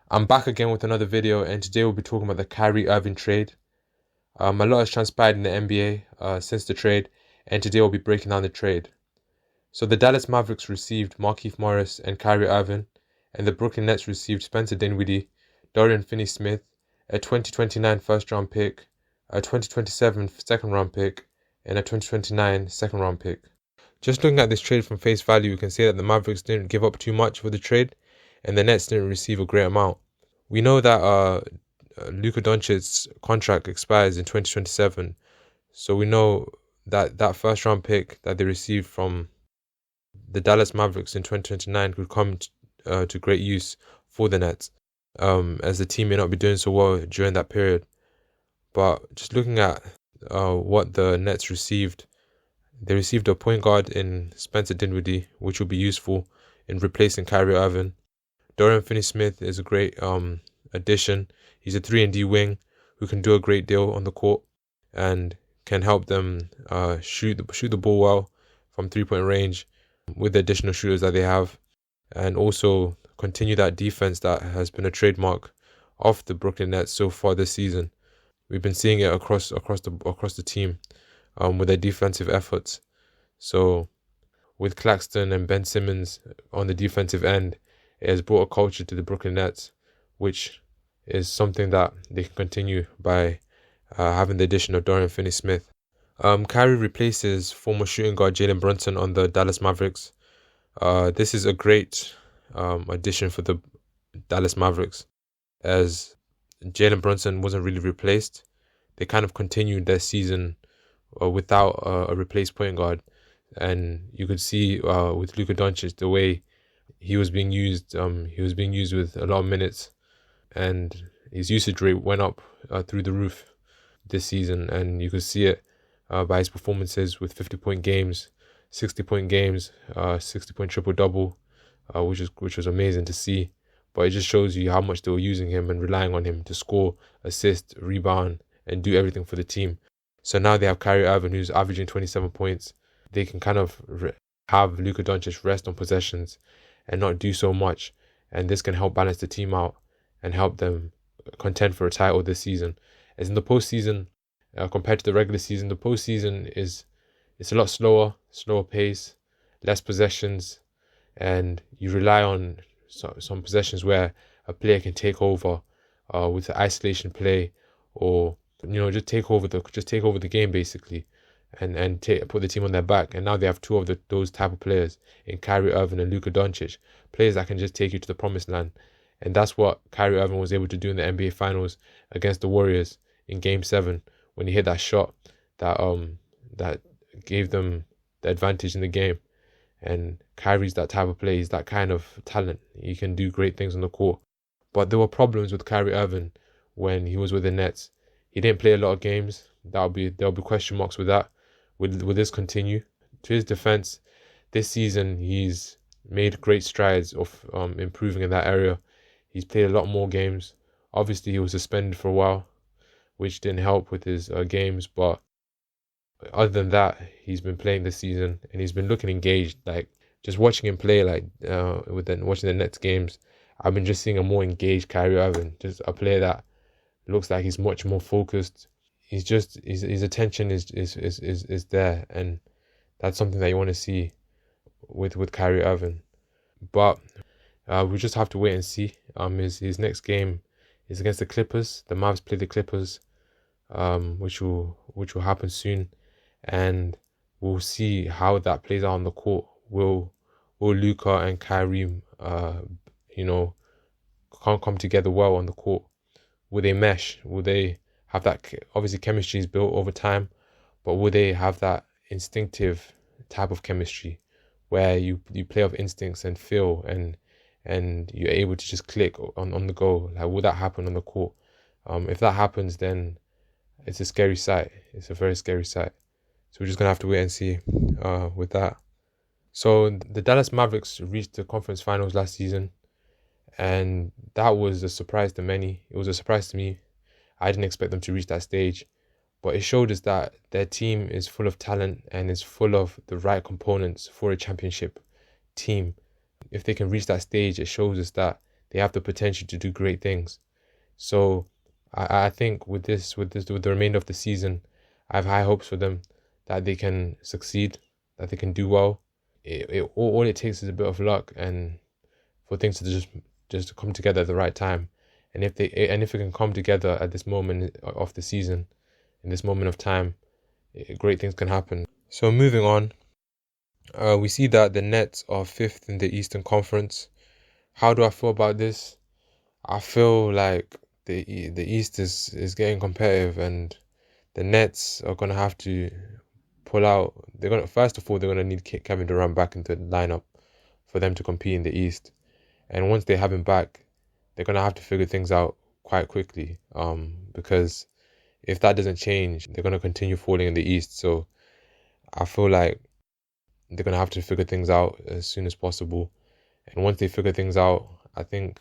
I'm back again with another video, and today we'll be talking about the Kyrie Irving trade. A lot has transpired in the NBA since the trade, and today we'll be breaking down the trade. So the Dallas Mavericks received Markieff Morris and Kyrie Irving, and the Brooklyn Nets received Spencer Dinwiddie, Dorian Finney-Smith, a 2029 first-round pick, a 2027 second-round pick, and a 2029 second-round pick. Just looking at this trade from face value, we can see that the Mavericks didn't give up too much for the trade, and the Nets didn't receive a great amount. We know that Luka Dončić's contract expires in 2027, so we know that that first round pick that they received from the Dallas Mavericks in 2029 could come to great use for the Nets, as the team may not be doing so well during that period. But just looking at what the Nets received, they received a point guard in Spencer Dinwiddie, which will be useful in replacing Kyrie Irving. Dorian Finney-Smith is a great addition. He's a 3-and-D wing who can do a great deal on the court and can help them shoot the ball well from three-point range with the additional shooters that they have, and also continue that defense that has been a trademark of the Brooklyn Nets so far this season. We've been seeing it across the team with their defensive efforts. So with Claxton and Ben Simmons on the defensive end, it has brought a culture to the Brooklyn Nets, which is something that they can continue by having the addition of Dorian Finney-Smith. Kyrie replaces former shooting guard Jalen Brunson on the Dallas Mavericks. This is a great addition for the Dallas Mavericks, as Jalen Brunson wasn't really replaced. They kind of continued their season without a replaced point guard, and you could see with Luka Dončić the way he was being used. He was being used with a lot of minutes, and his usage rate went up through the roof this season, and you could see it by his performances with 50-point games, 60-point games, 60-point triple-double, which was amazing to see. But it just shows you how much they were using him and relying on him to score, assist, rebound, and do everything for the team. So now they have Kyrie Irving, who's averaging 27 points. They can kind of have Luka Dončić rest on possessions and not do so much, and this can help balance the team out and help them contend for a title this season. As in the postseason, compared to the regular season, the postseason it's a lot slower pace, less possessions, and you rely on some possessions where a player can take over with the isolation play, or just take over the game basically, and put the team on their back. And now they have two of those type of players in Kyrie Irving and Luka Dončić, players that can just take you to the promised land. And that's what Kyrie Irving was able to do in the NBA Finals against the Warriors in Game 7, when he hit that shot that gave them the advantage in the game. And Kyrie's that type of player. He's that kind of talent. He can do great things on the court. But there were problems with Kyrie Irving when he was with the Nets. He didn't play a lot of games. There'll be question marks with that. Will this continue? To his defense, this season he's made great strides of improving in that area. He's played a lot more games. Obviously, he was suspended for a while, which didn't help with his games. But other than that, he's been playing this season, and he's been looking engaged. Like, just watching him play, watching the Nets games, I've been just seeing a more engaged Kyrie Irving, just a player that looks like he's much more focused. His attention is there, and that's something that you want to see with Kyrie Irving. But we just have to wait and see. His next game is against the Clippers. The Mavs play the Clippers, which will happen soon, and we'll see how that plays out on the court. Will Luka and Kyrie come together well on the court? Will they mesh? Will they have that? Obviously, chemistry is built over time, but will they have that instinctive type of chemistry where you play off instincts and feel, and you're able to just click on the go? Like, will that happen on the court? If that happens, then it's a scary sight. It's a very scary sight. So we're just gonna have to wait and see with that. So the Dallas Mavericks reached the conference finals last season, and that was a surprise to many. It was a surprise to me. I didn't expect them to reach that stage, but it showed us that their team is full of talent and is full of the right components for a championship team. If they can reach that stage, it shows us that they have the potential to do great things. So I think with the remainder of the season, I have high hopes for them that they can succeed, that they can do well. All it takes is a bit of luck and for things to just come together at the right time. And if it can come together at this moment of the season, in this moment of time, great things can happen. So moving on, we see that the Nets are 5th in the Eastern Conference. How do I feel about this? I feel like the East is getting competitive, and the Nets are gonna have to pull out. First of all, they're gonna need Kevin Durant back into the lineup for them to compete in the East. And once they have him back, they're gonna have to figure things out quite quickly. Because if that doesn't change, they're gonna continue falling in the East. So I feel like they're gonna have to figure things out as soon as possible. And once they figure things out, I think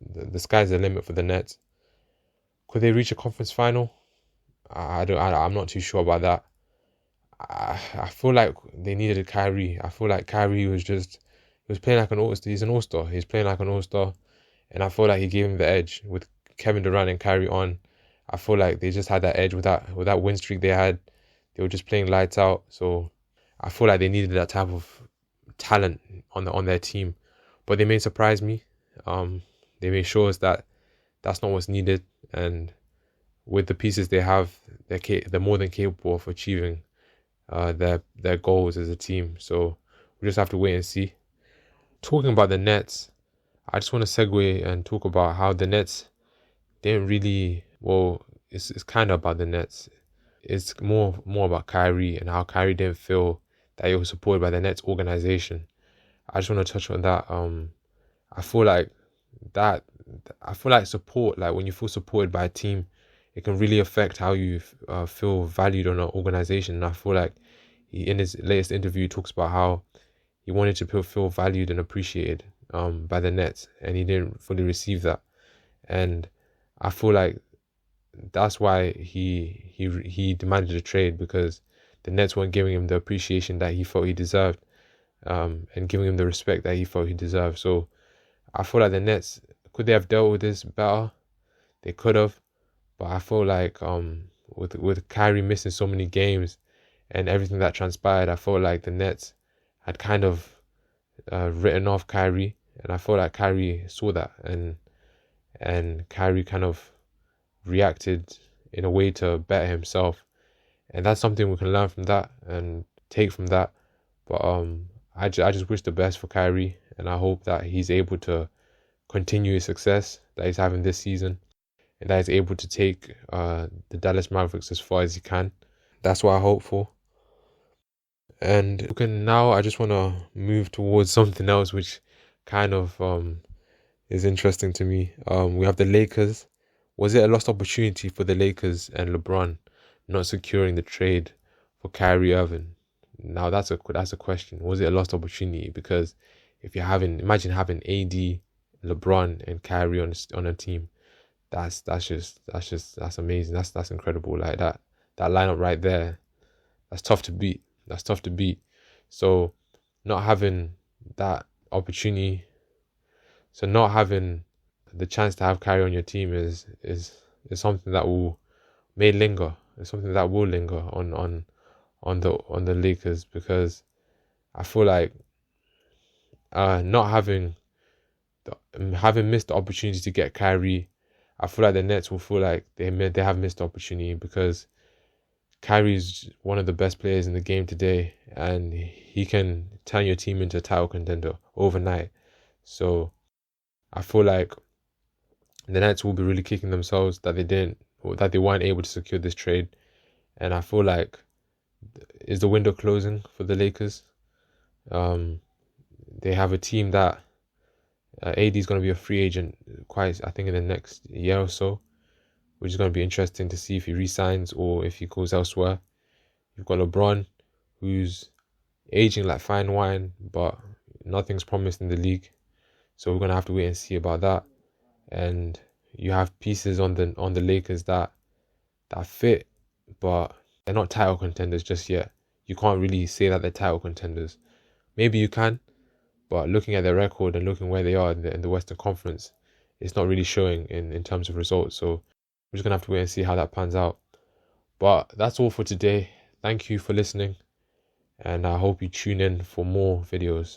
the sky's the limit for the Nets. Could they reach a conference final? I'm not too sure about that. I feel like they needed a Kyrie. I feel like Kyrie was playing like an all-star. He's an all-star. He's playing like an all-star. And I feel like he gave him the edge with Kevin Durant and Kyrie on. I feel like they just had that edge with that win streak they had. They were just playing lights out. So I feel like they needed that type of talent on their team. But they may surprise me. They may show us that that's not what's needed. And with the pieces they have, they're more than capable of achieving their goals as a team. So we just have to wait and see. Talking about the Nets, I just want to segue and talk about how the Nets didn't really, it's kind of about the Nets. It's more about Kyrie and how Kyrie didn't feel that he was supported by the Nets organization. I just want to touch on that. I feel like support, like when you feel supported by a team, it can really affect how you feel valued on an organization. And I feel like in his latest interview, he talks about how he wanted to feel valued and appreciated by the Nets, and he didn't fully receive that. And I feel like that's why he demanded a trade, because the Nets weren't giving him the appreciation that he felt he deserved, and giving him the respect that he felt he deserved. So I feel like the Nets, could they have dealt with this better? They could have, but I feel like with Kyrie missing so many games and everything that transpired, I felt like the Nets had kind of written off Kyrie, and I feel like Kyrie saw that, and Kyrie kind of reacted in a way to better himself, and that's something we can learn from that and take from that. But I just wish the best for Kyrie, and I hope that he's able to continue his success that he's having this season, and that he's able to take the Dallas Mavericks as far as he can. That's what I hope for. And now I just want to move towards something else which kind of is interesting to me. We have the Lakers. Was it a lost opportunity for the Lakers and LeBron not securing the trade for Kyrie Irving? Now that's a question. Was it a lost opportunity? Because if you're imagine having AD, LeBron, and Kyrie on a team, that's amazing. That's incredible. Like that lineup right there, that's tough to beat. So not having that opportunity, so not having the chance to have Kyrie on your team is something that may linger. It's something that will linger on the Lakers, because I feel like not having missed the opportunity to get Kyrie, I feel like the Nets will feel like they have missed the opportunity, because Kyrie's one of the best players in the game today, and he can turn your team into a title contender overnight. So I feel like the Nets will be really kicking themselves that they weren't able to secure this trade. And I feel like, is the window closing for the Lakers? They have a team that AD is going to be a free agent I think in the next year or so, which is going to be interesting to see if he resigns or if he goes elsewhere. You've got LeBron, who's aging like fine wine, but nothing's promised in the league. So we're going to have to wait and see about that. And you have pieces on the Lakers that fit, but they're not title contenders just yet. You can't really say that they're title contenders. Maybe you can, But looking at their record and looking where they are in the Western Conference, it's not really showing in terms of results. So we're just going to have to wait and see how that pans out. But that's all for today. Thank you for listening. And I hope you tune in for more videos.